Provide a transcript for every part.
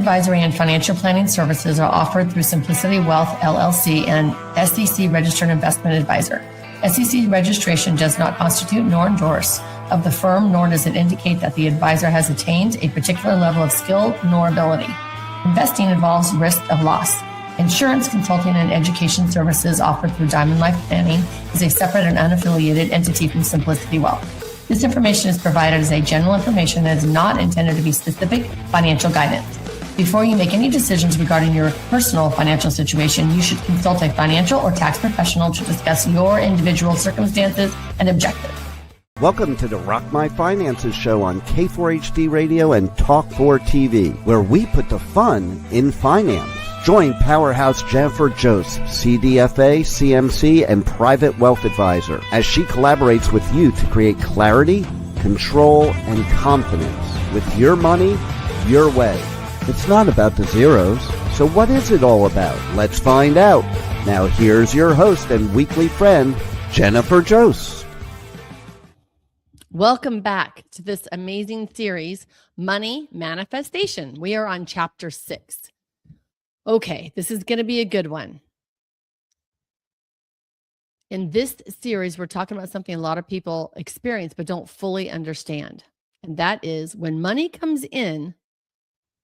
advisory and financial planning services are offered through Simplicity Wealth, LLC, and SEC Registered Investment Advisor. SEC registration does not constitute nor endorse of the firm, nor does it indicate that the advisor has attained a particular level of skill nor ability. Investing involves risk of loss. Insurance, consulting, and education services offered through Diamond Life Planning is a separate and unaffiliated entity from Simplicity Wealth. This information is provided as a general information and is not intended to be specific financial guidance. Before you make any decisions regarding your personal financial situation, you should consult a financial or tax professional to discuss your individual circumstances and objectives. Welcome to the Rock My Finances show on K4HD Radio and Talk4 TV, where we put the fun in finance. Join Powerhouse Jennifer Jose, CDFA, CMC, and Private Wealth Advisor, as she collaborates with you to create clarity, control, and confidence with your money, your way. It's not about the zeros, so what is it all about? Let's find out. Now here's your host and weekly friend, Jennifer Jose. Welcome back to this amazing series, Money Manifestation. We are on chapter 6. Okay, this is going to be a good one. In this series, we're talking about something a lot of people experience but don't fully understand. And that is when money comes in,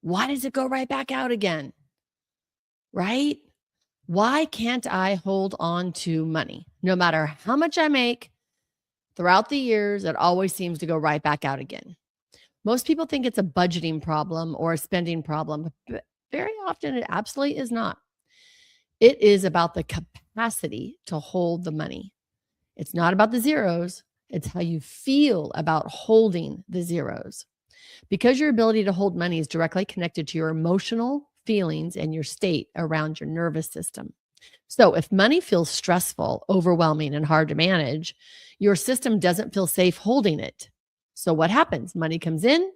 why does it go right back out again? Right? Why can't I hold on to money? No matter how much I make throughout the years, it always seems to go right back out again. Most people think it's a budgeting problem or a spending problem, but very often it absolutely is not. It is about the capacity to hold the money. It's not about the zeros. It's how you feel about holding the zeros. Because your ability to hold money is directly connected to your emotional feelings and your state around your nervous system. So if money feels stressful, overwhelming, and hard to manage, your system doesn't feel safe holding it. So what happens? Money comes in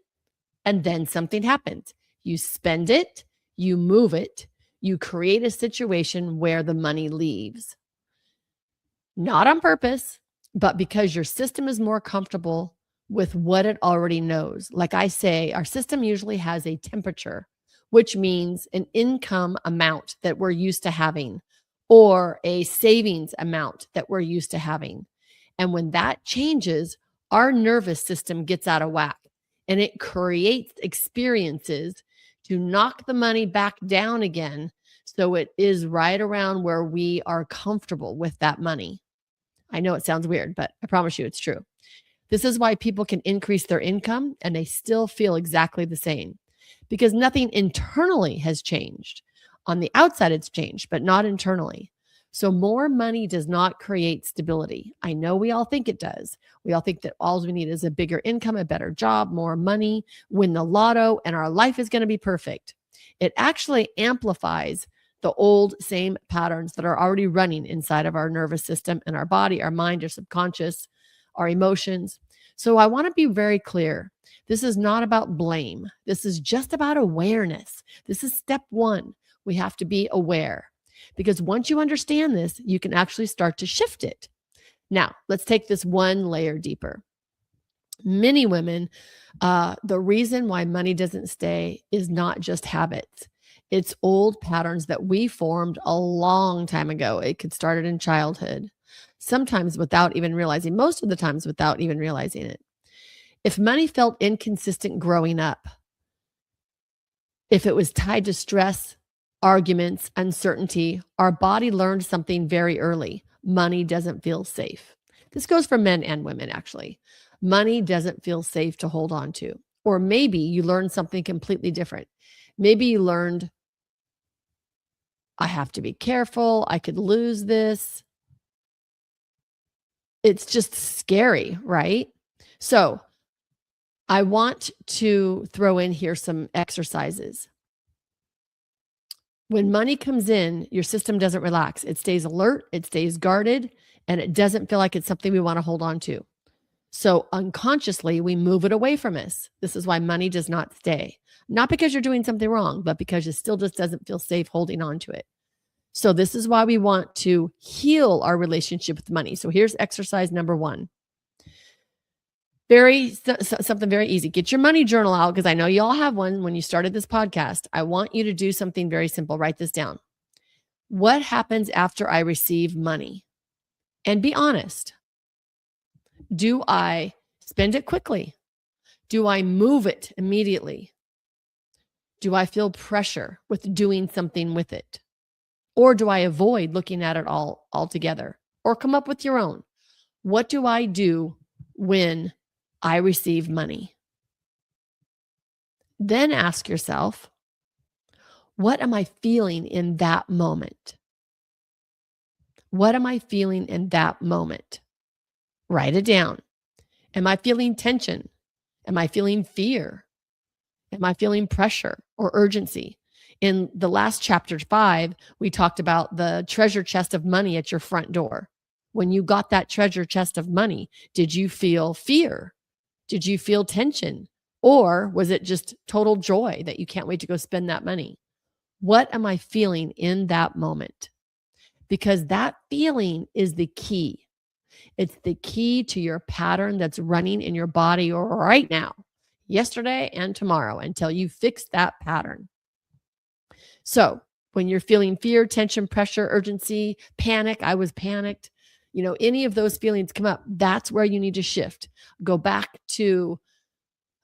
and then something happens. You spend it, you move it, you create a situation where the money leaves. Not on purpose, but because your system is more comfortable with what it already knows. Like I say, our system usually has a temperature, which means an income amount that we're used to having or a savings amount that we're used to having. And when that changes, our nervous system gets out of whack and it creates experiences to knock the money back down again. So it is right around where we are comfortable with that money. I know it sounds weird, but I promise you it's true. This is why people can increase their income and they still feel exactly the same because nothing internally has changed. On the outside, it's changed, but not internally. So more money does not create stability. I know we all think it does. We all think that all we need is a bigger income, a better job, more money, win the lotto, and our life is going to be perfect. It actually amplifies the old same patterns that are already running inside of our nervous system and our body, our mind, our subconscious, our emotions. So I want to be very clear. This is not about blame. This is just about awareness. This is step one. We have to be aware because once you understand this, you can actually start to shift it. Now, let's take this one layer deeper. Many women, the reason why money doesn't stay is not just habits. It's old patterns that we formed a long time ago. It could start in childhood. Sometimes without even realizing, most of the times without even realizing it. If money felt inconsistent growing up, if it was tied to stress, arguments, uncertainty, our body learned something very early. Money doesn't feel safe. This goes for men and women, actually. Money doesn't feel safe to hold on to. Or maybe you learned something completely different. Maybe you learned, I have to be careful. I could lose this. It's just scary, right? So I want to throw in here some exercises. When money comes in, your system doesn't relax. It stays alert, it stays guarded, and it doesn't feel like it's something we want to hold on to. So unconsciously, we move it away from us. This is why money does not stay. Not because you're doing something wrong, but because it still just doesn't feel safe holding on to it. So this is why we want to heal our relationship with money. So here's exercise number 1. Something very easy. Get your money journal out because I know you all have one when you started this podcast. I want you to do something very simple. Write this down. What happens after I receive money? And be honest. Do I spend it quickly? Do I move it immediately? Do I feel pressure with doing something with it? Or do I avoid looking at it all altogether? Or come up with your own. What do I do when I receive money? Then ask yourself, what am I feeling in that moment? What am I feeling in that moment? Write it down. Am I feeling tension? Am I feeling fear? Am I feeling pressure or urgency? In the last chapter 5, we talked about the treasure chest of money at your front door. When you got that treasure chest of money, did you feel fear? Did you feel tension? Or was it just total joy that you can't wait to go spend that money? What am I feeling in that moment? Because that feeling is the key. It's the key to your pattern that's running in your body right now, yesterday and tomorrow, until you fix that pattern. So when you're feeling fear, tension, pressure, urgency, panic, I was panicked, any of those feelings come up, that's where you need to shift. Go back to,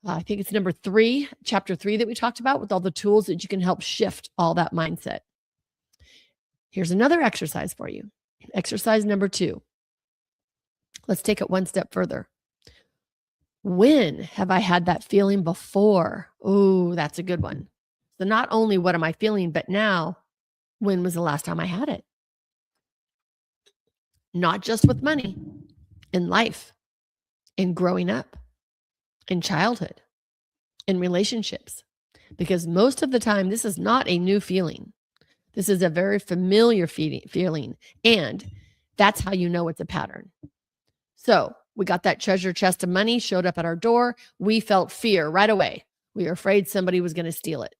I think it's chapter 3 that we talked about, with all the tools that you can help shift all that mindset. Here's another exercise for you. Exercise number 2. Let's take it one step further. When have I had that feeling before? Oh, that's a good one. So not only what am I feeling, but now, when was the last time I had it? Not just with money, in life, in growing up, in childhood, in relationships. Because most of the time, this is not a new feeling. This is a very familiar feeling. And that's how you know it's a pattern. So we got that treasure chest of money, showed up at our door. We felt fear right away. We were afraid somebody was going to steal it,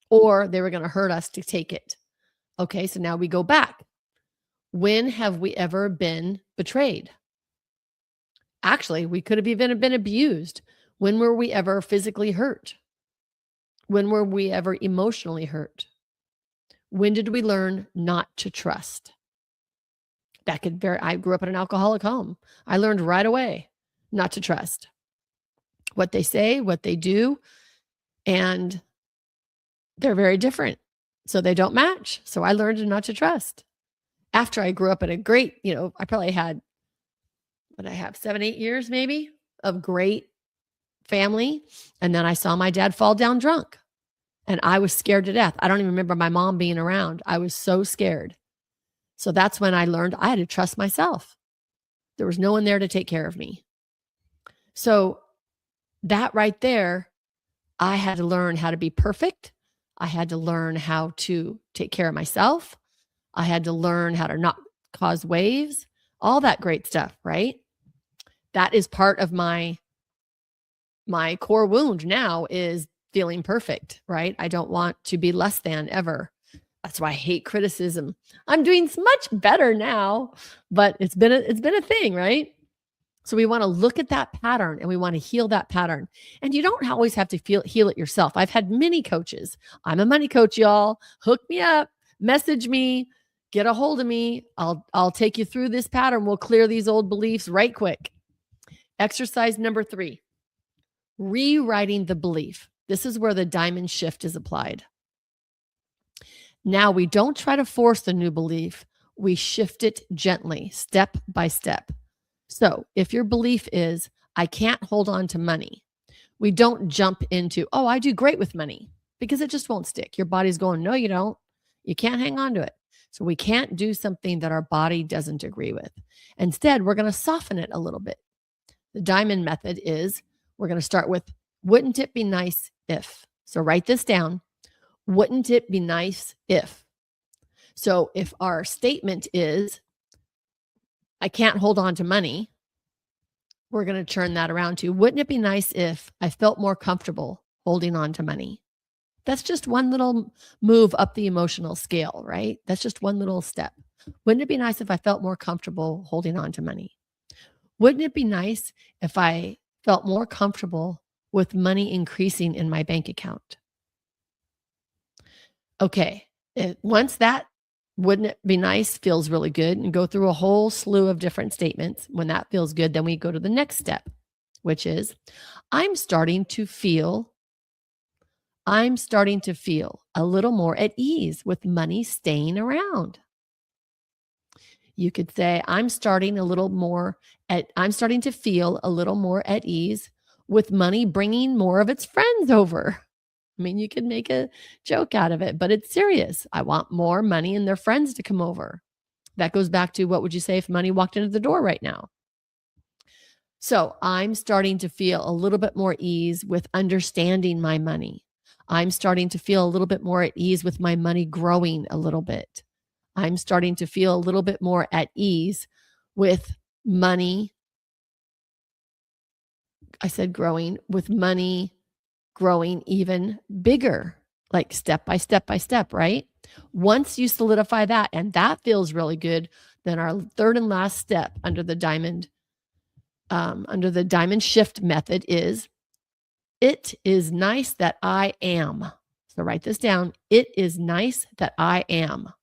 or they were going to hurt us to take it. Okay, so now we go back. When have we ever been betrayed? Actually, we could have even been abused. When were we ever physically hurt? When were we ever emotionally hurt? When did we learn not to trust? I grew up in an alcoholic home. I learned right away not to trust what they say, what they do, and they're very different. So they don't match. So I learned not to trust. After I grew up in a great, I probably had, 7-8 years maybe of great family. And then I saw my dad fall down drunk, and I was scared to death. I don't even remember my mom being around. I was so scared. So that's when I learned I had to trust myself. There was no one there to take care of me. So that right there, I had to learn how to be perfect. I had to learn how to take care of myself. I had to learn how to not cause waves, all that great stuff, right? That is part of my core wound now, is feeling perfect, right? I don't want to be less than ever. That's why I hate criticism. I'm doing much better now, but it's been a thing, right? So we want to look at that pattern and we want to heal that pattern. And you don't always have to heal it yourself. I've had many coaches. I'm a money coach, y'all. Hook me up, message me, get a hold of me. I'll take you through this pattern. We'll clear these old beliefs right quick. Exercise number 3, rewriting the belief. This is where the diamond shift is applied. Now we don't try to force the new belief. We shift it gently, step by step. So if your belief is, I can't hold on to money, we don't jump into, oh, I do great with money, because it just won't stick. Your body's going, no, you don't. You can't hang on to it. So we can't do something that our body doesn't agree with. Instead, we're going to soften it a little bit. The diamond method is, we're going to start with, wouldn't it be nice if? So write this down. Wouldn't it be nice if? So if our statement is, I can't hold on to money, we're going to turn that around to, wouldn't it be nice if I felt more comfortable holding on to money? That's just one little move up the emotional scale, right? That's just one little step. Wouldn't it be nice if I felt more comfortable holding on to money? Wouldn't it be nice if I felt more comfortable with money increasing in my bank account. Okay, once that wouldn't it be nice feels really good and go through a whole slew of different statements. When that feels good, then we go to the next step, which is I'm starting to feel a little more at ease with money staying around. You could say I'm starting to feel a little more at ease with money bringing more of its friends over. I mean, you could make a joke out of it, but it's serious. I want more money and their friends to come over. That goes back to what would you say if money walked into the door right now? So I'm starting to feel a little bit more ease with understanding my money. I'm starting to feel a little bit more at ease with my money growing a little bit. I'm starting to feel a little bit more at ease with money. I said growing, with money growing even bigger, like step by step by step, right? Once you solidify that, and that feels really good, then our third and last step under the diamond shift method is, it is nice that I am. So write this down. It is nice that I am.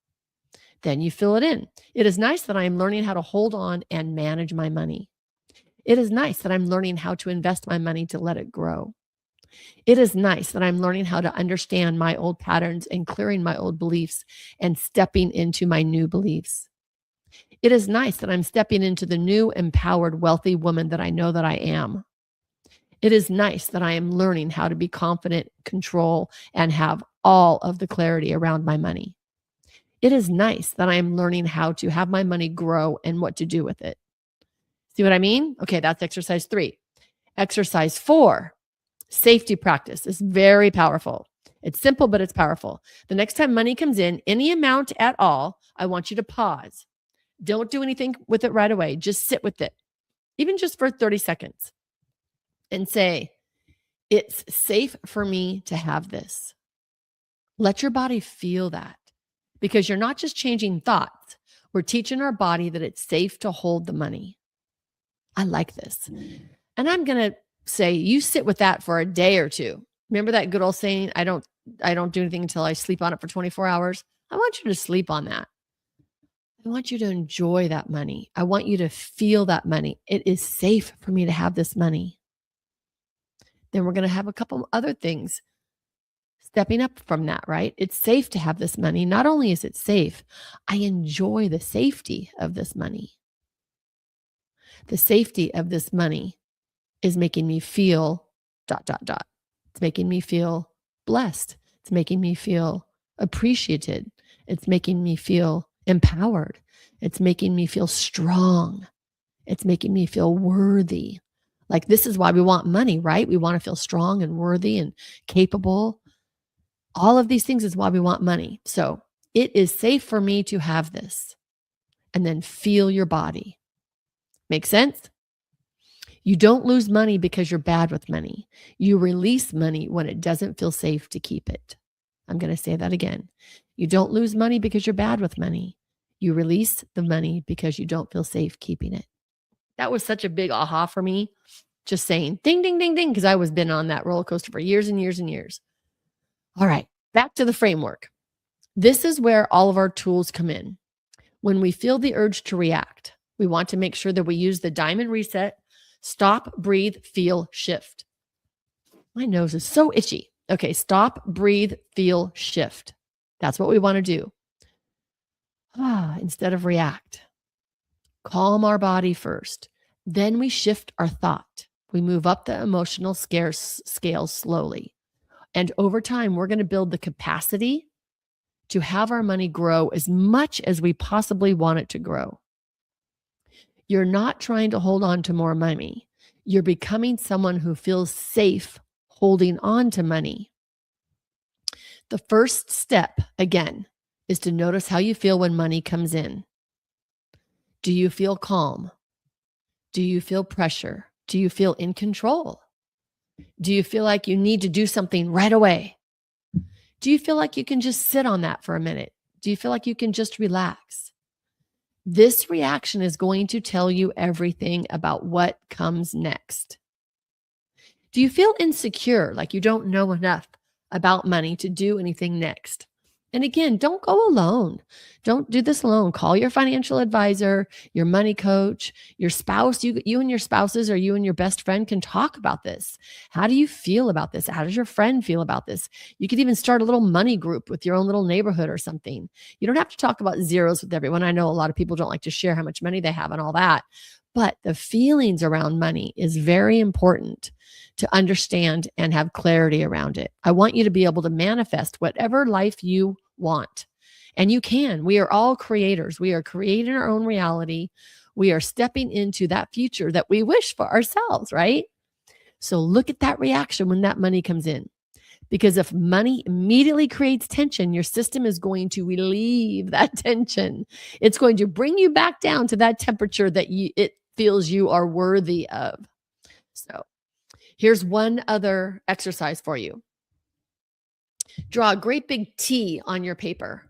Then you fill it in. It is nice that I am learning how to hold on and manage my money. It is nice that I'm learning how to invest my money to let it grow. It is nice that I'm learning how to understand my old patterns and clearing my old beliefs and stepping into my new beliefs. It is nice that I'm stepping into the new, empowered, wealthy woman that I know that I am. It is nice that I am learning how to be confident, control, and have all of the clarity around my money. It is nice that I am learning how to have my money grow and what to do with it. See what I mean? Okay, that's exercise 3. Exercise 4, safety practice, is very powerful. It's simple, but it's powerful. The next time money comes in, any amount at all, I want you to pause. Don't do anything with it right away. Just sit with it, even just for 30 seconds, and say, it's safe for me to have this. Let your body feel that, because you're not just changing thoughts. We're teaching our body that it's safe to hold the money. I like this. And I'm going to say you sit with that for a day or two. Remember that good old saying, I don't do anything until I sleep on it for 24 hours. I want you to sleep on that. I want you to enjoy that money. I want you to feel that money. It is safe for me to have this money. Then we're going to have a couple other things stepping up from that, right? It's safe to have this money. Not only is it safe, I enjoy the safety of this money. The safety of this money is making me feel ... It's making me feel blessed. It's making me feel appreciated. It's making me feel empowered. It's making me feel strong. It's making me feel worthy. Like, this is why we want money, right? We want to feel strong and worthy and capable. All of these things is why we want money. So it is safe for me to have this. And then feel your body. Make sense? You don't lose money because you're bad with money. You release money when it doesn't feel safe to keep it. I'm going to say that again. You don't lose money because you're bad with money. You release the money because you don't feel safe keeping it. That was such a big aha for me. Just saying ding, ding, ding, ding, because I was been on that roller coaster for years and years and years. All right, back to the framework. This is where all of our tools come in. When we feel the urge to react, we want to make sure that we use the diamond reset. Stop, breathe, feel, shift. My nose is so itchy. Okay, stop, breathe, feel, shift. That's what we want to do. Instead of react. Calm our body first. Then we shift our thought. We move up the emotional scale slowly. And over time, we're going to build the capacity to have our money grow as much as we possibly want it to grow. You're not trying to hold on to more money. You're becoming someone who feels safe holding on to money. The first step, again, is to notice how you feel when money comes in. Do you feel calm? Do you feel pressure? Do you feel in control? Do you feel like you need to do something right away? Do you feel like you can just sit on that for a minute? Do you feel like you can just relax? This reaction is going to tell you everything about what comes next. Do you feel insecure, like you don't know enough about money to do anything next? And again, don't go alone. Don't do this alone. Call your financial advisor, your money coach, your spouse. You and your spouses or you and your best friend can talk about this. How do you feel about this? How does your friend feel about this? You could even start a little money group with your own little neighborhood or something. You don't have to talk about zeros with everyone. I know a lot of people don't like to share how much money they have and all that, but the feelings around money is very important to understand and have clarity around it. I want you to be able to manifest whatever life you want. And you can. We are all creators. We are creating our own reality. We are stepping into that future that we wish for ourselves, right? So look at that reaction when that money comes in. Because if money immediately creates tension, your system is going to relieve that tension. It's going to bring you back down to that temperature that it feels you are worthy of. So here's one other exercise for you. Draw a great big T on your paper,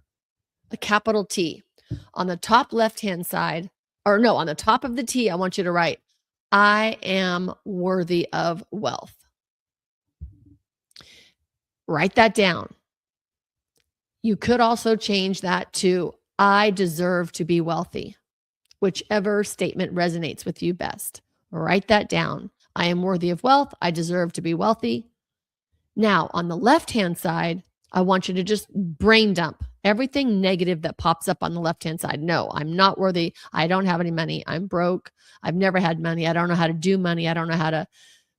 a capital T. On the top left-hand side, or no, on the top of the T, I want you to write, I am worthy of wealth. Write that down. You could also change that to, I deserve to be wealthy, whichever statement resonates with you best. Write that down. I am worthy of wealth. I deserve to be wealthy. Now, on the left-hand side, I want you to just brain dump everything negative that pops up on the left-hand side. No, I'm not worthy. I don't have any money. I'm broke. I've never had money. I don't know how to do money. I don't know how to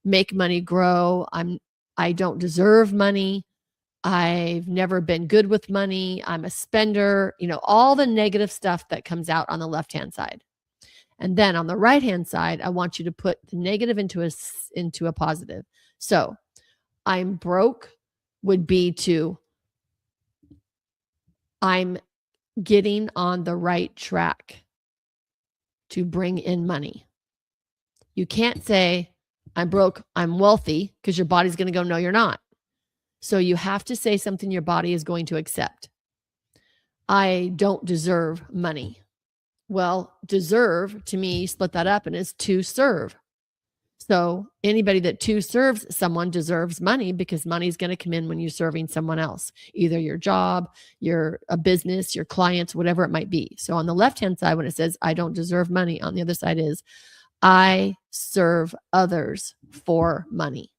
make money grow. I don't deserve money. I've never been good with money. I'm a spender. All the negative stuff that comes out on the left-hand side. And then on the right-hand side, I want you to put the negative into a positive. So I'm broke would be to, I'm getting on the right track to bring in money. You can't say, I'm broke, I'm wealthy, because your body's going to go, no, you're not. So you have to say something your body is going to accept. I don't deserve money. Well, deserve to me, split that up and it's to serve. So anybody that to serves someone deserves money, because money is going to come in when you're serving someone else, either your job, a business, your clients, whatever it might be. So on the left-hand side, when it says, I don't deserve money, on the other side is, I serve others for money.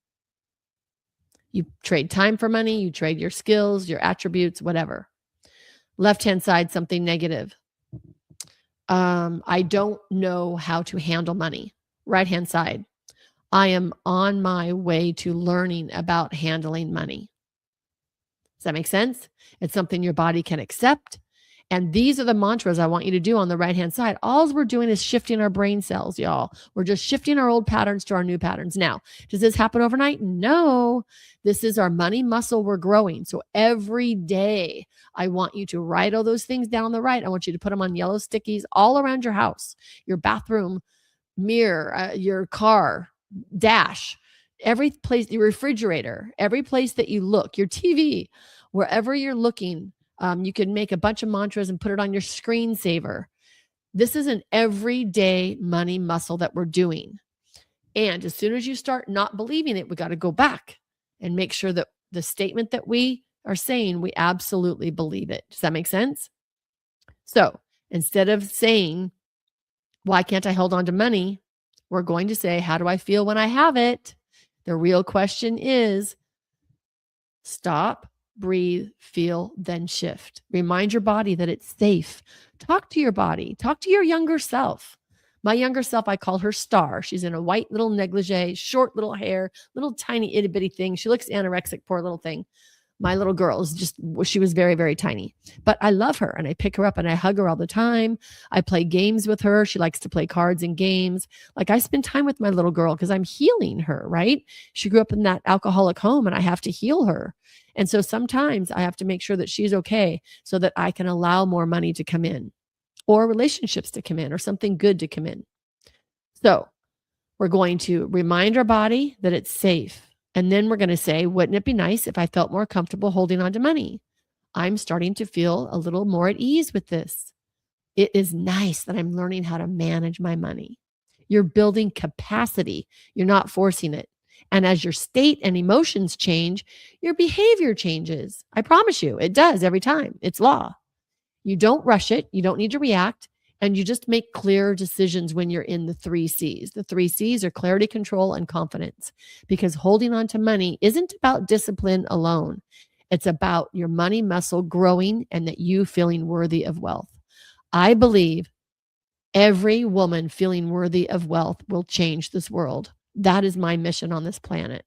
You trade time for money, you trade your skills, your attributes, whatever. Left-hand side, something negative. I don't know how to handle money. Right-hand side, I am on my way to learning about handling money. Does that make sense? It's something your body can accept. And these are the mantras I want you to do on the right-hand side. All we're doing is shifting our brain cells, y'all. We're just shifting our old patterns to our new patterns. Now, does this happen overnight? No. This is our money muscle we're growing. So every day, I want you to write all those things down on the right. I want you to put them on yellow stickies all around your house, your bathroom, mirror, your car, dash, every place, your refrigerator, every place that you look, your TV, wherever you're looking. You can make a bunch of mantras and put it on your screensaver. This is an everyday money muscle that we're doing. And as soon as you start not believing it, we got to go back and make sure that the statement that we are saying, we absolutely believe it. Does that make sense? So instead of saying, why can't I hold on to money? We're going to say, how do I feel when I have it? The real question is, stop, breathe, feel, then shift. Remind your body that it's safe. Talk to your body. Talk to your younger self. My younger self, I call her Star. She's in a white little negligee, short little hair, little tiny itty bitty thing. She looks anorexic, poor little thing. My little girl is she was very, very tiny, but I love her and I pick her up and I hug her all the time. I play games with her. She likes to play cards and games. Like, I spend time with my little girl because I'm healing her, right? She grew up in that alcoholic home and I have to heal her. And so sometimes I have to make sure that she's okay so that I can allow more money to come in, or relationships to come in, or something good to come in. So we're going to remind our body that it's safe. And then we're going to say, wouldn't it be nice if I felt more comfortable holding on to money? I'm starting to feel a little more at ease with this. It is nice that I'm learning how to manage my money. You're building capacity. You're not forcing it. And as your state and emotions change, your behavior changes. I promise you, it does every time. It's law. You don't rush it. You don't need to react. And you just make clear decisions when you're in the 3 C's. The 3 C's are clarity, control, and confidence. Because holding on to money isn't about discipline alone. It's about your money muscle growing and that you feeling worthy of wealth. I believe every woman feeling worthy of wealth will change this world. That is my mission on this planet.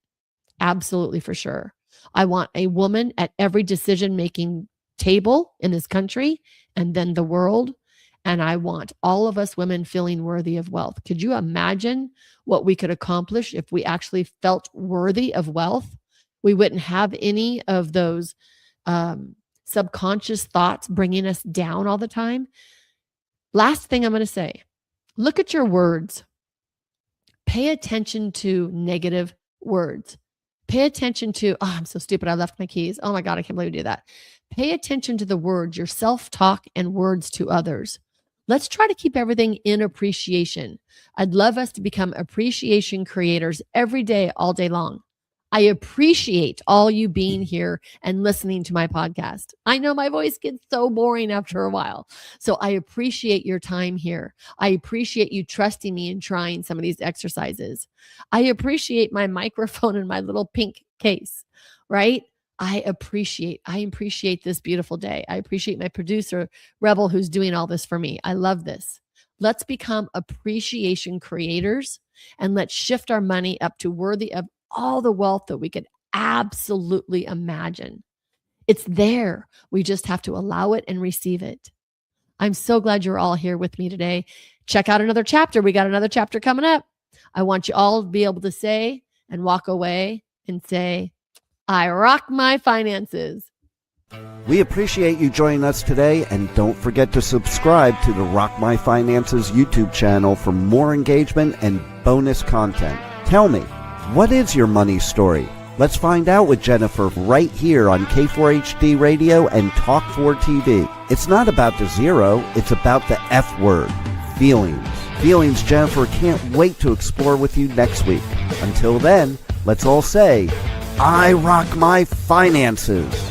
Absolutely, for sure. I want a woman at every decision-making table in this country and then the world. And I want all of us women feeling worthy of wealth. Could you imagine what we could accomplish if we actually felt worthy of wealth? We wouldn't have any of those subconscious thoughts bringing us down all the time. Last thing I'm going to say, look at your words. Pay attention to negative words. Pay attention to, oh, I'm so stupid, I left my keys. Oh my God, I can't believe I do that. Pay attention to the words, your self-talk and words to others. Let's try to keep everything in appreciation. I'd love us to become appreciation creators every day, all day long. I appreciate all you being here and listening to my podcast. I know my voice gets so boring after a while. So I appreciate your time here. I appreciate you trusting me and trying some of these exercises. I appreciate my microphone and my little pink case, right? I appreciate this beautiful day. I appreciate my producer, Rebel, who's doing all this for me. I love this. Let's become appreciation creators and let's shift our money up to worthy of all the wealth that we could absolutely imagine. It's there. We just have to allow it and receive it. I'm so glad you're all here with me today. Check out another chapter. We got another chapter coming up. I want you all to be able to say and walk away and say, I rock my finances. We appreciate you joining us today, and don't forget to subscribe to the Rock My Finances YouTube channel for more engagement and bonus content. Tell me, what is your money story? Let's find out with Jennifer right here on K4HD Radio and Talk4 TV. It's not about the zero, it's about the F word, feelings. Feelings Jennifer can't wait to explore with you next week. Until then, let's all say, I rock my finances.